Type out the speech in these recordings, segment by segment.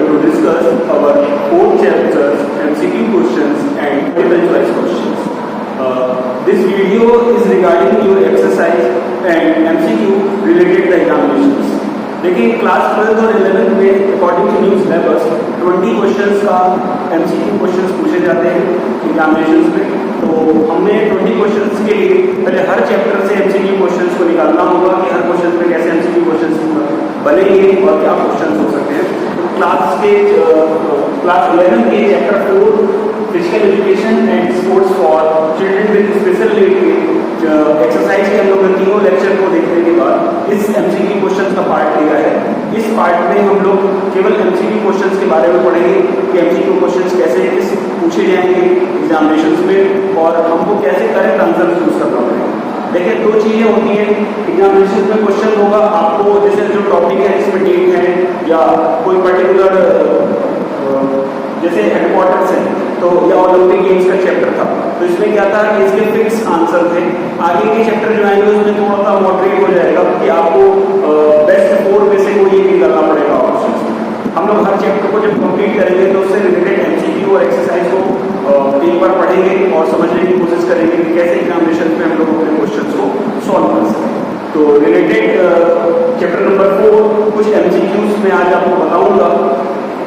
to discuss our 4 chapters, MCQ questions and multiple choice questions. This video is regarding your exercise and MCQ related to examinations. देखिए class 12 और 11 में according to new syllabus 20 questions का MCQ questions पूछे जाते हैं examinations में। तो हमने 20 क्वेश्चंस के लिए पहले हर चैप्टर से MCQ क्वेश्चंस को निकालना होगा कि हर क्वेश्चन में कैसे MCQ क्वेश्चंस बनेंगे और क्या क्वेश्चंस हो सकते हैं। तो क्लास 11 के chapter 4 physical education and sports for children with special need exercise के हम लोग तीनों लेक्चर को देखने के बाद इस MCQ क्वेश्चंस का पार्ट लिया है। इस पार्ट में हम लोग केवल MCQ क्वेश्चंस के बारे में पढ़ेंगे कि MCQ क्वेश्चंस कैसे पूछे जाएंगे एग्जामिनेशंस में और हमको कैसे करेक्ट आंसर चूज करना पड़ेगा। देखिए 2 चीज़ें होती हैं एग्जामिनेशन में। क्वेश्चन होगा आपको जैसे जो टॉपिक है इसमें डेट है या कोई पर्टिकुलर जैसे हेडक्वार्टर्स है तो या ओलंपिक गेम्स का चैप्टर था तो इसमें क्या था कि इसके फिक्स आंसर थे। आगे के चैप्टर जो आएंगे उसमें थोड़ा सा मॉडरेट हो जाएगा कि आपको बेस्ट 4 में से कोई एक निकालना पड़ेगा ऑप्शन। हम लोग हर चैप्टर को जब कंप्लीट करेंगे तो उससे रिलेटेड MCQ और एक्सरसाइज को एक बार पढ़ेंगे और समझने की कोशिश करेंगे कि कैसे एग्जामिनेशन में हम लोग अपने क्वेश्चन को सॉल्व कर सकें। तो रिलेटेड चैप्टर नंबर 4 कुछ MCQs में आज आपको बताऊंगा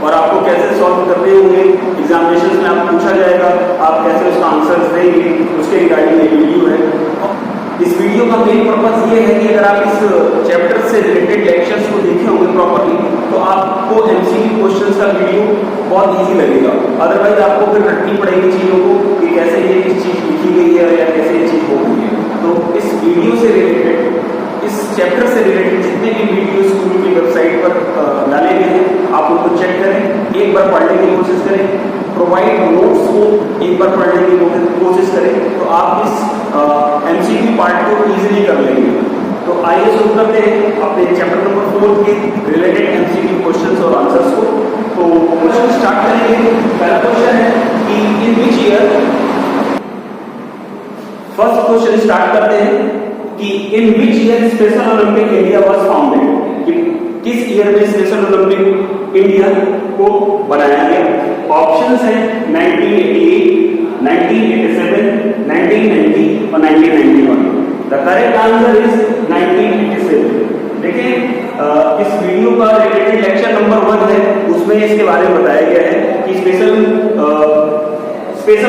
और आपको कैसे सॉल्व करने होंगे एग्जामिनेशन में आप पूछा जाएगा, आप कैसे उसका आंसर देंगे उसके रिगार्डिंग एक वीडियो है। इस वीडियो का मेन पर्पस ये है कि अगर आप इस चैप्टर से रिलेटेड लेक्चर्स को देखे होंगे प्रॉपर्ली तो आपको MCQ क्वेश्चंस का वीडियो बहुत इजी लगेगा। अदरवाइज आपको फिर रटनी पड़ेगी चीज़ों को कि कैसे ये किस चीज़ लिखी गई है या कैसे ये चीज़ हो गई है। तो इस वीडियो से रिलेटेड इस चैप्टर से रिलेटेड जितने भी वीडियो स्कूल की वेबसाइट पर डाले गए हैं आप उनको चेक करें, एक बार पढ़ने की कोशिश करें, प्रोवाइड नोट्स को एक बार पढ़ने की कोशिश करें तो आप इस MCQ पार्ट को इजीली कर लेंगे। तो आइए शुरू करते हैं अपने चैप्टर नंबर 4 के रिलेटेड MCQ क्वेश्चंस और आंसर्स को। तो क्वेश्चन स्टार्ट करेंगे। पहला क्वेश्चन है कि in which year, first question start करते हैं कि in which year special Olympic India was founded, कि किस ईयर में स्पेशल ओलंपिक इंडिया को बनाया गया। ऑप्शंस हैं 1988, 1987, 1990 और 1991। The correct answer is 1987। देखिए इस वीडियो का रिलेटेड लेक्चर नंबर 1 है उसमें इसके बारे में बताया गया है कि स्पेशल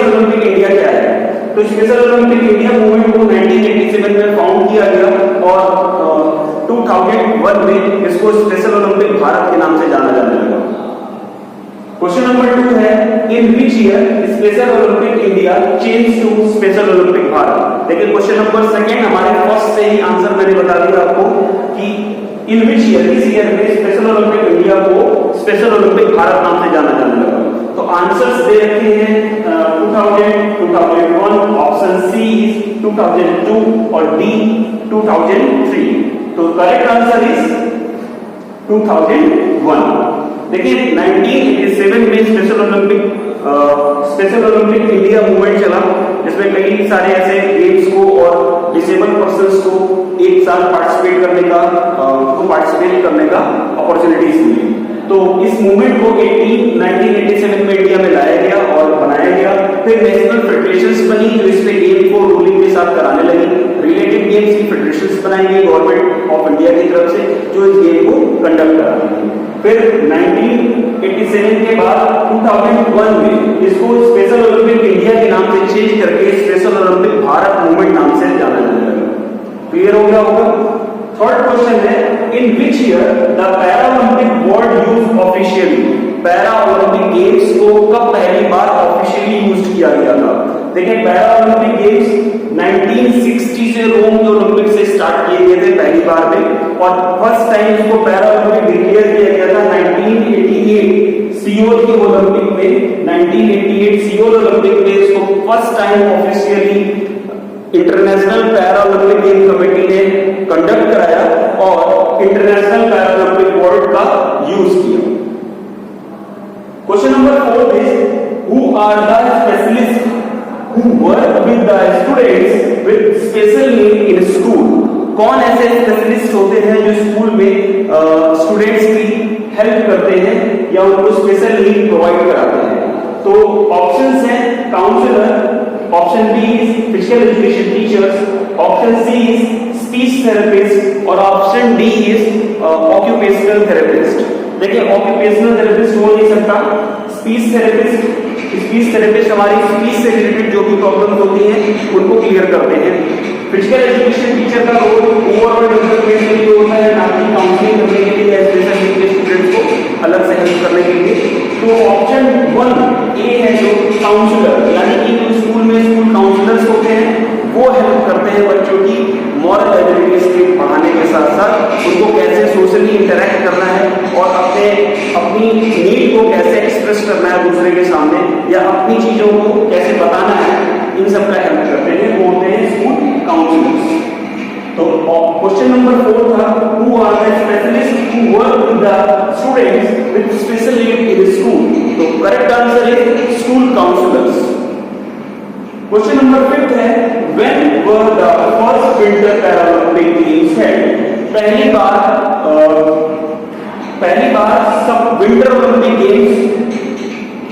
ओलंपिक इंडिया क्या है। तो स्पेशल ओलंपिक इंडिया मूवमेंट को 1987 में फाउंड किया गया और 2001 में इसको स्पेशल ओलंपिक भारत के नाम से जाना जाने लगा। क्वेश्चन नंबर 2 है in which year special Olympic India change to special Olympic Bharat. देखिए क्वेश्चन नंबर 2 हमारे फर्स्ट से ही आंसर मैंने बता दिया आपको कि इन विच ईयर, इस ईयर में स्पेशल ओलंपिक इंडिया को स्पेशल ओलंपिक भारत नाम से जाना जाने लगा। तो आंसर्स दे रखे हैं 2000, 2001, ऑप्शन सी इज 2002 और डी 2003। तो करेक्ट आंसर इज 2001। देखिए 1987 में स्पेशल ओलंपिक इंडिया मूवमेंट चला जिसमें कई सारे ऐसे गेम्स को और डिसेबल पर्सन्स को एक साथ पार्टिसिपेट करने का अपॉर्चुनिटीज मिली। तो इस मूवमेंट को 1987 में इंडिया में लाया गया और बनाया गया। फिर नेशनल फेडरेशंस बनी जो इसमें गेम को रूलिंग के साथ कराने लगी। रिलेटेड गेम्स की फेडरेशंस बनाई गई गवर्नमेंट ऑफ इंडिया की तरफ से जो इस गेम को कंडक्ट कराती है। फिर 1987 के बाद 2001 में इसको स्पेशल ओलंपिक इंडिया के नाम से चेंज करके स्पेशल ओलंपिक भारत मूवमेंट नाम से जाना जाने लगा। क्लियर हो गया होगा। थर्ड क्वेश्चन है in which year the para Olympic word use officially. Para Olympic games को कब पहली बार ऑफिशियली यूज किया गया था। देखिए पैरा ओलंपिक गेम्स 1960 से रोम के ओलंपिक से स्टार्ट किए गए थे पहली बार में और फर्स्ट टाइम इसको पैरा ओलंपिक डिक्लेयर किया गया था 1988 सियोल के ओलंपिक में। 1988 सियोल ओलंपिक में इसको first time officially international para Olympic game committee ने कंडक्ट कराया और इंटरनेशनल पैरा ओलंपिक वर्ड का यूज किया। Question number 4 is who are the specialist who work with the students with special need in school। कौन ऐसे specialist होते हैं जो स्कूल में स्टूडेंट्स की हेल्प करते हैं या उनको स्पेशल नीड प्रोवाइड कराते हैं। तो ऑप्शंस हैं counsellor, option B is physical education teachers, option C is speech therapist और option D is occupational therapist. देखिए ऑक्यूपेशनल थेरेपिस्ट हो नहीं सकता, स्पीच थेरेपिस्ट हमारी स्पीच से रिलेटेड जो भी प्रॉब्लम्स होती हैं उनको क्लियर करते हैं। फिजिकल एजुकेशन टीचर का रोल ओवरऑल डेवलपमेंट के लिए होता है, ना कि काउंसलिंग करने के लिए या स्पेशल नीड के स्टूडेंट्स को अलग से हेल्प करने के लिए। तो ऑप्शन 1 ए है जो काउंसलर, यानी कि जो स्कूल में स्कूल काउंसलर्स होते हैं वो हेल्प करते हैं बच्चों की मॉरल एबिलिटीज के बढ़ाने के साथ साथ उनको कैसे सोशली इंटरेक्ट करना है और अपनी नीड को कैसे एक्सप्रेस करना है दूसरे के सामने या अपनी चीजों को कैसे बताना है, इन सब का हेल्प करते हैं, वो होते हैं स्कूल काउंसलर्स। तो क्वेश्चन नंबर 4 था who are the specialist who work with the students with special need in school. तो correct answer is school counsellors. Question number 5 है when were the first winter Paralympic games held. पहली बार सब winter Olympic games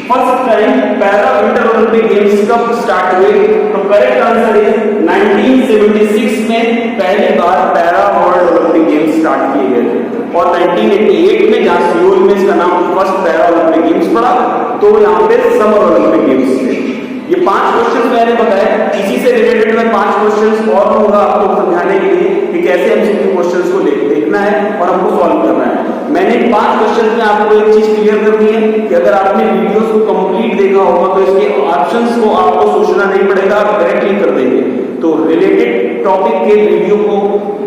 first time para winter Olympic games कब start हुए। तो correct answer is 1976 में पहली बार para world Olympic games start किए गए थे और 1988 में जहां सियोल में इसका नाम फर्स्ट पैरा ओलंपिक गेम्स पड़ा तो यहाँ पे समर ओलंपिक गेम्स थे। ये 5 क्वेश्चन मैंने बताया, इसी से रिलेटेड मैं 5 क्वेश्चन और दूंगा आपको समझाने के लिए कि कैसे एमसीक्यू क्वेश्चंस को देखना है और हमको सॉल्व करना है। मैंने 5 क्वेश्चन में आपको एक चीज क्लियर कर दी है कि अगर आपने वीडियोस को कंप्लीट देखा होगा तो इसके ऑप्शंस को आपको सोचना नहीं पड़ेगा, आप डायरेक्टली कर देंगे। तो रिलेटेड टॉपिक के वीडियो को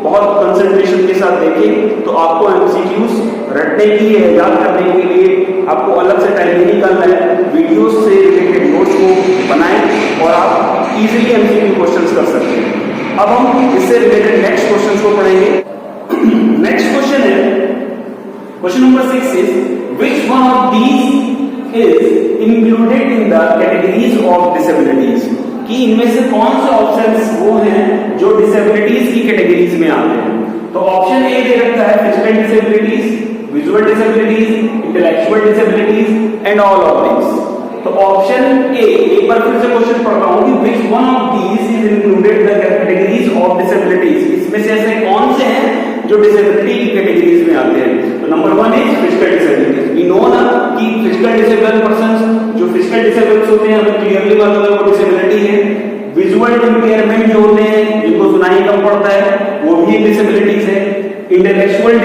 बहुत कंसंट्रेशन के साथ देखें तो आपको एमसीक्यूज रटने की याद करने के लिए आपको अलग से टाइम नहीं निकालना है। वीडियोस से रिलेटेड नोट्स को बनाएं और आप इजीली एमसीक्यू क्वेश्चंस कर सकते हैं। अब हम इससे रिलेटेड नेक्स्ट क्वेश्चंस को पढ़ेंगे। नेक्स्ट क्वेश्चन है question number 6 is which one of these is included in the categories of disabilities. कि इनमें से कौन से ऑप्शंस वो हैं जो डिसेबिलिटीज की कैटेगरीज में आते हैं। तो ऑप्शन ए दे रखा है physical disabilities, visual disabilities, intellectual disabilities and all of this. तो ऑप्शन ए, एक बार फिर से क्वेश्चन पढ़ता हूं कि which one of these is included the categories of disabilities. इसमें से ऐसे कौन से हैं जो डिसेबिलिटी की कैटेगरीज में आते हैं। तो number 1 is physical disabilities. We know ना कि फिजिकल डिसेबल्ड पर्संस, जो फिजिकल डिसेबल्ड होते हैं हमें क्लियरली मालूम है वो डिसेबिलिटी है। विजुअल इंपेयरमेंट जो होते हैं जिनको सुनाई कम पड़ता है वो भी एक डिसेबिलिटीज है। इंटेलेक्चुअल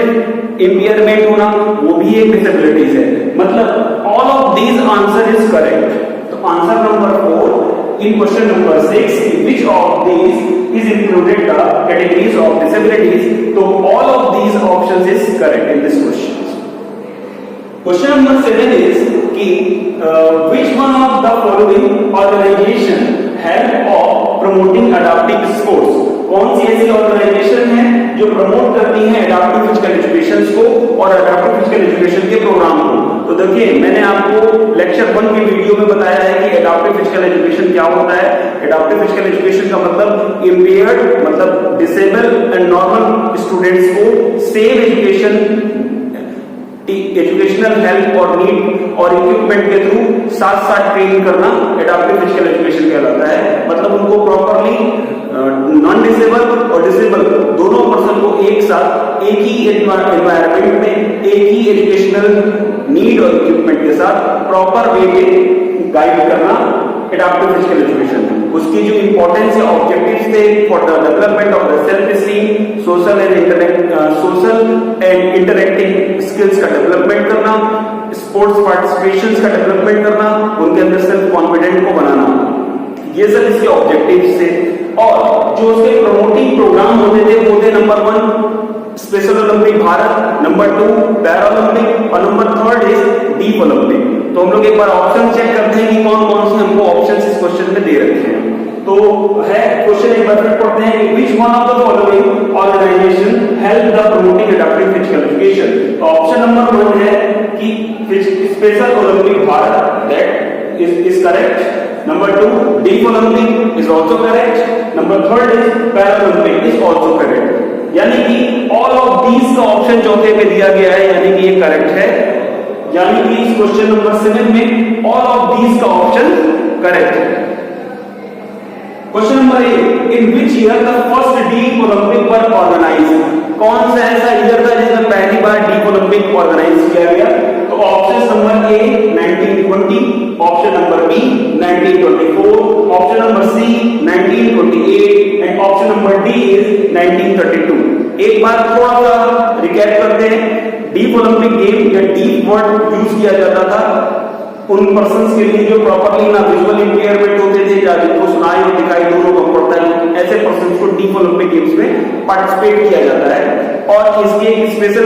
इंपेयरमेंट होना वो भी एक डिसेबिलिटीज है। मतलब all of these answer is correct. तो answer number 4 in question number 6 which of these is included the categories of disabilities. तो all of these options is correct in this question. Question number 7 is कि which one of the following organisation help of promoting adaptive sports. कौन सी ऐसी organisation है जो promote करती है adaptive physical education को और एडाप्टिव फिजिकल एजुकेशन के प्रोग्राम को। तो देखिए मैंने आपको लेक्चर 1 की वीडियो में बताया है कि एडाप्टिव फिजिकल एजुकेशन क्या होता है। एडाप्टिव फिजिकल एजुकेशन का मतलब इंपेयर्ड मतलब डिसेबल एंड नॉर्मल स्टूडेंट्स को सेम एजुकेशनल हेल्प और नीड और इक्विपमेंट के थ्रू साथ साथ ट्रेन करना एडाप्टिव फिजिकल एजुकेशन कहलाता है। मतलब उनको प्रॉपरली नॉन डिसेबल और डिसेबल दोनों पर्सन को एक साथ एक ही एनवायरनमेंट में एक ही एजुकेशनल नीड और इक्विपमेंट के साथ प्रॉपर वे में गाइड करना एडाप्टिव फिजिकल एजुकेशन है। उसकी जो इंपॉर्टेंस है ऑब्जेक्टिव्स थे for the development of the self esteem, social and interacting skills का डेवलपमेंट करना, स्पोर्ट्स पार्टिसिपेशंस का डेवलपमेंट करना, उनके अंदर सेल्फ कॉन्फिडेंट को बनाना, ये सब इसके ऑब्जेक्टिव्स थे। और जो उसके प्रमोटिंग प्रोग्राम होते थे वो थे number 1 special Olympic Bharat, number 2 para Olympic और नंबर 3 इज डीप ओलंपिक। तो हम लोग एक बार ऑप्शन चेक करते हैं कि कौन कौन से हमको ऑप्शंस इस क्वेश्चन में दे रखे हैं। तो है क्वेश्चन एक बार फिर पढ़ते हैं कि which one of the following organisation help the promoting adaptive physical education. तो ऑप्शन नंबर 1 है कि special Olympic Bharat, that is correct. Number 2, Deep Olympic is also correct. Number 3 is Paralympic is also correct. यानी कि all of these का option चौथे पे दिया गया है, यानी कि ये करेक्ट है। यानी कि इस क्वेश्चन नंबर 7 में ऑल ऑफ दीज का ऑप्शन करेक्ट है। Question number 8, in which year the first deaf Olympic were organized? कौन सा ऐसा ईयर था जिसमें पहली बार डीप ओलंपिक ऑर्गेनाइज किया गया? तो option number A 1920, option number B 1924, option number C 1928 and option number D is 1932। एक बार थोड़ा सा रिकैप करते हैं। डीप ओलंपिक गेम या डीप वर्ड यूज किया जाता था उन पर्संस के लिए जो प्रॉपर्ली ना विजुअल इंपेयरमेंट होते थे या जिनको सुनाई और दिखाई दोनों कम पड़ता है, ऐसे पर्संस को डीप ओलंपिक गेम्स में पार्टिसिपेट किया जाता है। और इसकी एक स्पेशल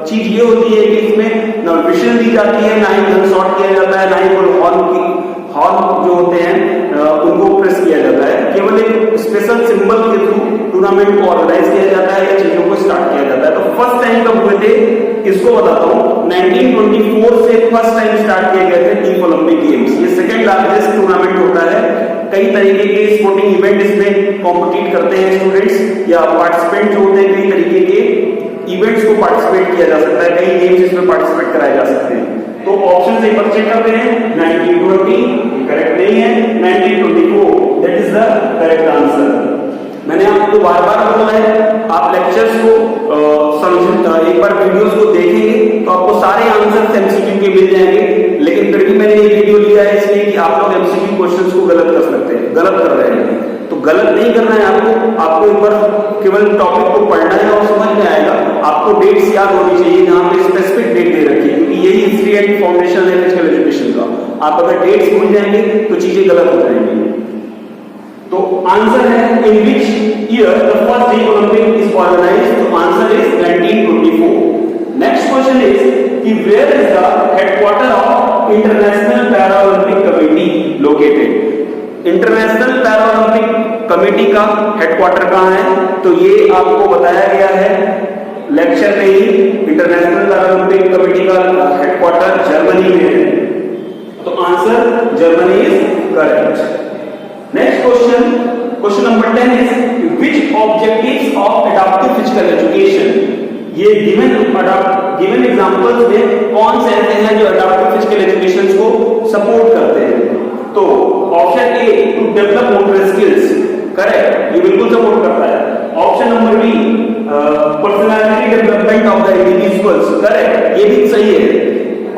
चीज ये होती है कि इसमें ना विशन दी जाती है, ना ही गन शॉट किया जाता है, ना ही हॉर्न जो होते हैं उनको प्रेस किया जाता है। केवल एक स्पेशल सिंबल के थ्रू टूर्नामेंट को ऑर्गेनाइज किया जाता है या चीजों को स्टार्ट किया जाता है। तो फर्स्ट टाइम कब हुए थे इसको बताता हूं। 1924 से फर्स्ट टाइम स्टार्ट किए गए थे डीप ओलंपिक गेम्स। ये सेकंड लार्जेस्ट टूर्नामेंट होता है। कई तरीके के स्पोर्टिंग इवेंट इसमें कॉम्पिटिट करते हैं स्टूडेंट्स या पार्टिसिपेंट जो होते हैं, कई तरीके के इवेंट्स को पार्टिसिपेट किया जा सकता है, कई गेम्स इसमें पार्टिसिपेट कराए जा सकते हैं। तो ऑप्शन एक बार चेक करते हैं। 1920 करेक्ट नहीं है, 1924 that is the correct answer. मैंने आपको बार बार बोला है आप लेक्चर्स को एक बार वीडियोस को देखेंगे तो आपको सारे आंसर एमसीक्यू के मिल जाएंगे, लेकिन फिर भी मैंने ये वीडियो लिया है इसलिए कि आप लोग एमसीक्यू क्वेश्चंस को गलत कर सकते हैं, गलत कर रहे हैं। तो गलत नहीं करना है आपको एक बार केवल टॉपिक को पढ़ना है और समझ में आएगा। आपको डेट्स याद होनी चाहिए जहां पे स्पेसिफिक डेट दे रखी है, क्योंकि यही हिस्ट्री एंड फाउंडेशन है फिजिकल एजुकेशन का। आप अगर डेट्स भूल जाएंगे तो चीजें गलत हो जाएंगी। तो आंसर है in which year the first deaf Olympic is organized? तो answer is 1924। Next question is कि where is the headquarter of international para Olympic committee located? International para Olympic committee का हेडक्वार्टर कहां है? तो ये आपको बताया गया है लेक्चर में ही। इंटरनेशनल पैरा ओलंपिक कमेटी का हेडक्वार्टर जर्मनी में है। तो answer Germany is correct. Next question number 10 is which objectives of adaptive physical education? ये गिवन एग्जांपल्स में कौन से ऐसे हैं जो एडाप्टिव फिजिकल एजुकेशन को सपोर्ट करते हैं? तो option A to develop motor skills, correct, ये बिल्कुल सपोर्ट करता है। Option number B personality development of the individuals, correct, ये भी सही है।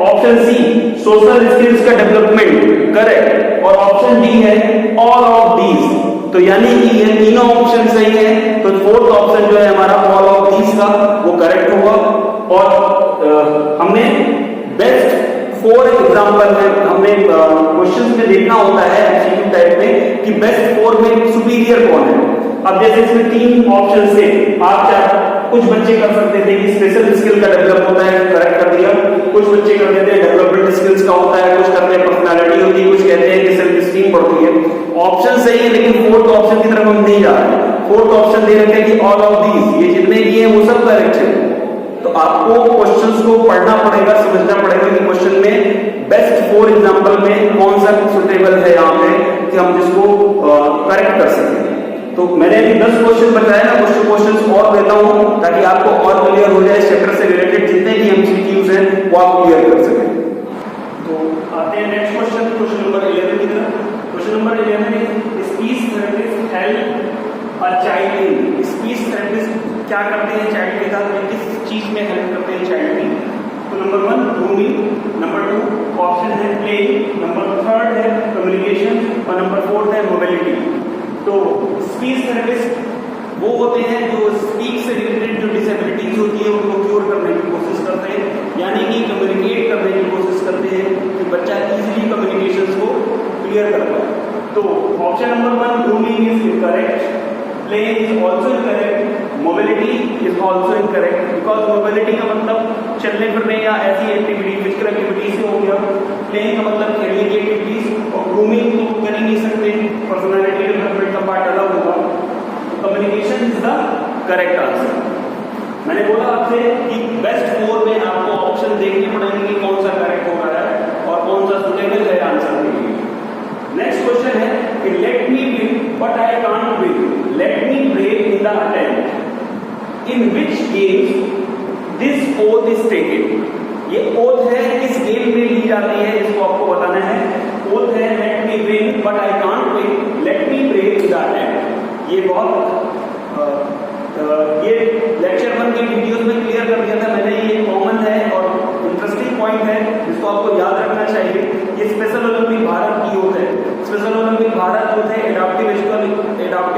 ऑप्शन सी सोशल स्किल्स का डेवलपमेंट, करेक्ट, और ऑप्शन डी है ऑल ऑफ दीज। तो यानी कि ये तीनों ऑप्शन सही है। तो फोर्थ ऑप्शन जो है हमारा ऑल ऑफ दीज का वो करेक्ट होगा। और हमने बेस्ट 4 एग्जांपल है, हमने क्वेश्चंस में देखना होता है एमसीक्यू टाइप में कि बेस्ट 4 में सुपीरियर कौन है। अब जैसे इसमें 3 ऑप्शन से आप कुछ बच्चे कर सकते थे कि स्पेशल स्किल का डेवलप होता है, करेक्ट कर दिया। कुछ बच्चे कर देते हैं डेवलपमेंट स्किल्स का होता है, कुछ करते हैं पर्सनालिटी होती है, कुछ कहते हैं कि सेल्फ स्टीम बढ़ती है। ऑप्शन सही है, लेकिन फोर्थ ऑप्शन की तरफ हम नहीं जा रहे हैं। फोर्थ ऑप्शन दे रखे हैं कि ऑल ऑफ दीज, ये जितने भी हैं वो सब करेक्ट है। तो आपको क्वेश्चंस को पढ़ना पड़ेगा, समझना पड़ेगा कि क्वेश्चन में बेस्ट 4 एग्जांपल में कौन सा सुटेबल है यहाँ पे कि हम जिसको करेक्ट कर सकें। तो मैंने अभी 10 क्वेश्चन बताया ना, कुछ क्वेश्चंस और देता हूं ताकि आपको और क्लियर हो जाए चैप्टर से रिलेटेड जितने भी एमसीक्यूज हैं वो आप क्लियर कर सकें। तो आते हैं नेक्स्ट क्वेश्चन नंबर 11 की तरफ। Question number 11 is speech therapist help a child in. Speech therapist क्या करते हैं चाइल्ड के साथ में, किस चीज में हेल्प करते हैं चाइल्ड की? तो नंबर 1 ग्रूमिंग, नंबर 2 ऑप्शन है प्लेइंग, नंबर 3 है कम्युनिकेशन और नंबर 4 है मोबिलिटी। तो स्पीच थेरेपिस्ट वो होते हैं जो स्पीच से रिलेटेड जो डिसेबिलिटीज होती है उनको क्योर करने की कोशिश करते हैं, यानी कि कम्युनिकेट करने की कोशिश करते हैं कि बच्चा इजीली कम्युनिकेशंस को क्लियर कर पाए। तो option number 1 grooming is incorrect, playing is also incorrect, mobility is also incorrect, because mobility का मतलब चलने फिरने या ऐसी एक्टिविटी फिजिकल एक्टिविटी से हो गया। प्लेइंग का मतलब खेलने की एक्टिविटीज, और ग्रूमिंग तो कर ही नहीं सकते, पर्सनालिटी डेवलपमेंट का पार्ट अलग होगा। Communication is the correct answer. मैंने बोला आपसे कि बेस्ट 4 में आपको ऑप्शन देखने पड़ेंगे कि कौन सा करेक्ट हो रहा है और कौन सा सुटेबल है आंसर के लिए। नेक्स्ट क्वेश्चन है कि let me win but I can't win, let me break in the attempt, in which games this oath is taken. ये ओथ है, किस गेम में ली जाती है इसको आपको बताना है। ओथ है let me win but I can't win, let me break the land. ये बहुत ये लेक्चर 1 के वीडियोस में क्लियर कर दिया था मैंने। ये कॉमन है और इंटरेस्टिंग पॉइंट है जिसको आपको याद रखना चाहिए। ये स्पेशल ओलंपिक भारत की ओथ है। स्पेशल ओलंपिक भारत ओथ है एडाप्टिव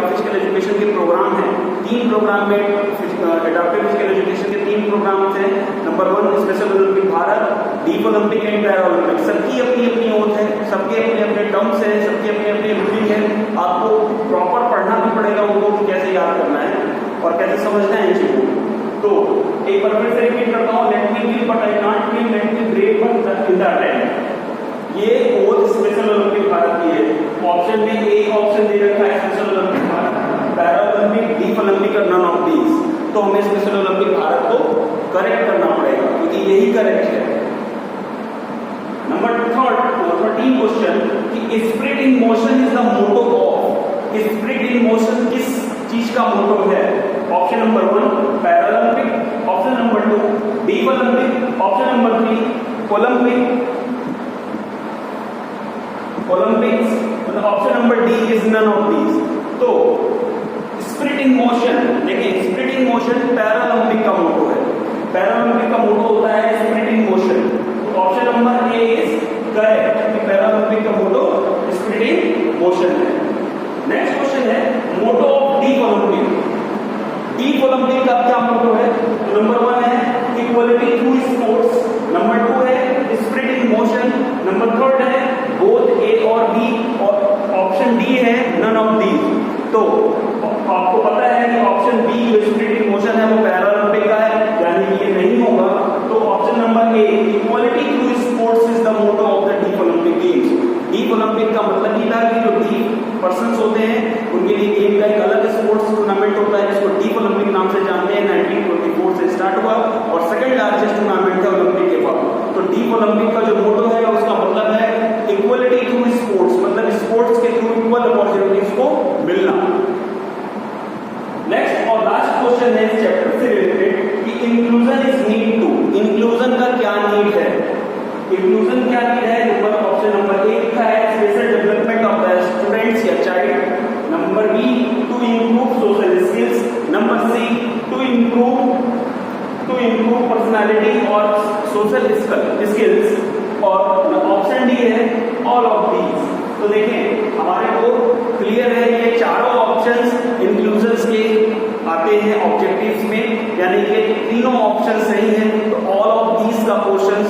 फिजिकल एजुकेशन के प्रोग्राम है। 3 प्रोग्राम में एडाप्टिव फिजिकल एजुकेशन के 3 प्रोग्राम्स हैं। Number 1 special Olympic Bharat, deep Olympic and para Olympic. सबकी अपनी अपनी ओथ है, सबके अपने अपने टर्म्स हैं, सबकी अपनी अपनी रूलिंग है। आपको प्रॉपर पढ़ना भी पड़ेगा उनको कि कैसे याद करना है और कैसे समझना है इन चीजों को। तो एक बार फिर से रिपीट करता हूं, let me win but I can't win, let me break in the land. ये ओथ स्पेशल ओलंपिक भारत की है। ऑप्शन में एक ऑप्शन दे रखा है special Olympic Bharat, para Olympic, deaf Olympic और नन ऑफ दीज। तो हमें स्पेशल ओलंपिक भारत को करेक्ट करना पड़ेगा क्योंकि यही करेक्ट है। नंबर 13 क्वेश्चन कि spirit in motion is the motto of. Spirit in motion किस चीज का मोटो है? Option number 1 para Olympic, option number 2 deaf Olympic, option number 3 Olympic Olympics, मतलब option number D is none of these. तो spirit in motion, देखिए spirit in motion para Olympic का motto है। Para Olympic का motto होता है spirit in motion. तो option number A is correct कि पैरा ओलंपिक का मोटो स्पिरिट इन मोशन है। नेक्स्ट क्वेश्चन है motto of deaf Olympic. Deaf Olympic का क्या मोटो है? तो नंबर 1 है इक्वलिटी थ्रू स्पोर्ट्स, नंबर 2 है स्पिरिट इन मोशन, नंबर 3 है बोथ ए और बी, और ऑप्शन डी है नन ऑफ दीज। तो आपको पता है कि ऑप्शन बी जो स्पिरिट इन मोशन है वो पैरा ओलंपिक का है, यानी कि ये नहीं होगा। तो option number A equality through sports is the motto of the deaf Olympic games. Deaf Olympic का मतलब ये था कि जो डीप पर्संस होते हैं उनके लिए गेम का एक अलग स्पोर्ट्स टूर्नामेंट होता है जिसको डीप ओलंपिक नाम से जानते हैं। 1924 से स्टार्ट हुआ और सेकंड लार्जेस्ट टूर्नामेंट था ओलंपिक के बाद। तो डीप ओलंपिक का जो मोटो है उसका मतलब है इक्वलिटी थ्रू स्पोर्ट्स, मतलब स्पोर्ट्स के थ्रू इक्वल अपॉर्चुनिटीज को मिलना। नेक्स्ट और लास्ट क्वेश्चन है इस चैप्टर से रिलेटेड कि inclusion is need to. Inclusion का क्या नीड है? इंक्लूजन क्या नीड है? नंबर ऑप्शन नंबर ए लिखा है special development of the students या child, number B to improve social skills, number C to improve personality और सोशल स्किल्स, और ऑप्शन डी है ऑल ऑफ दीज। तो देखें हमारे को क्लियर है ये चारों ऑप्शंस इंक्लूजन्स के आते हैं ऑब्जेक्टिव्स में, यानी कि तीनों ऑप्शन सही हैं। तो ऑल ऑफ दीज का क्वेश्चंस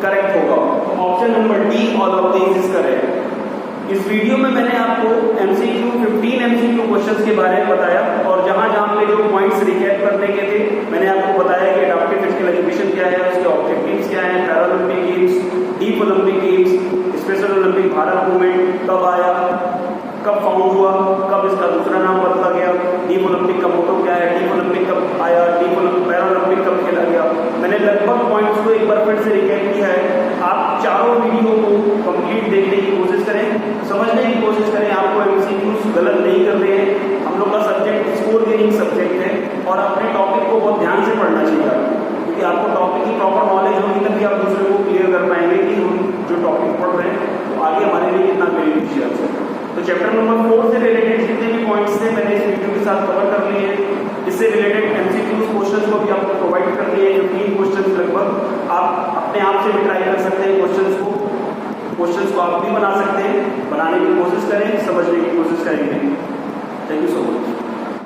करेक्ट होगा। तो option number D all of these is correct. इस वीडियो में मैंने आपको MCQ 15 MCQ क्वेश्चंस के बारे में बताया और जहां जहां पे जो पॉइंट्स रिकैप करने के थे मैंने आपको बताया कि एडाप्टिव फिजिकल एजुकेशन क्या है, उसके ऑब्जेक्टिव्स क्या हैं, para Olympic games, deaf Olympic games, special Olympic Bharat movement कब आया, कब फाउंड हुआ, कब इसका दूसरा नाम बदला गया, डीप ओलंपिक का मोटो क्या है, डीप ओलंपिक कब आया, डीप ओलंपिक पैरा ओलंपिक कब खेला गया। मैंने लगभग पॉइंट्स को एक बार फिर से रिकैप किया है। आप चारों वीडियो को कंप्लीट देखने की कोशिश करें, समझने की कोशिश करें, आपको MCQs गलत नहीं कर रहे हैं। हम लोग का सब्जेक्ट स्कोर गेनिंग सब्जेक्ट है और अपने टॉपिक को बहुत ध्यान से पढ़ना चाहिए क्योंकि आपको टॉपिक की प्रॉपर नॉलेज होगी तभी आप दूसरे को क्लियर कर पाएंगे कि हम जो टॉपिक पढ़ रहे हैं तो आगे हमारे लिए कितना बेनिफिशियल है। तो चैप्टर नंबर 4 से रिलेटेड जितने भी पॉइंट्स थे मैंने इस वीडियो के साथ कवर कर लिए हैं। इससे रिलेटेड MCQs क्वेश्चंस को भी आपको प्रोवाइड कर दिए हैं। 15 क्वेश्चंस लगभग आप अपने आप से भी ट्राई कर सकते हैं। क्वेश्चंस को आप भी बना सकते हैं, बनाने की कोशिश करें, समझने की कोशिश करेंगे। Thank you so much.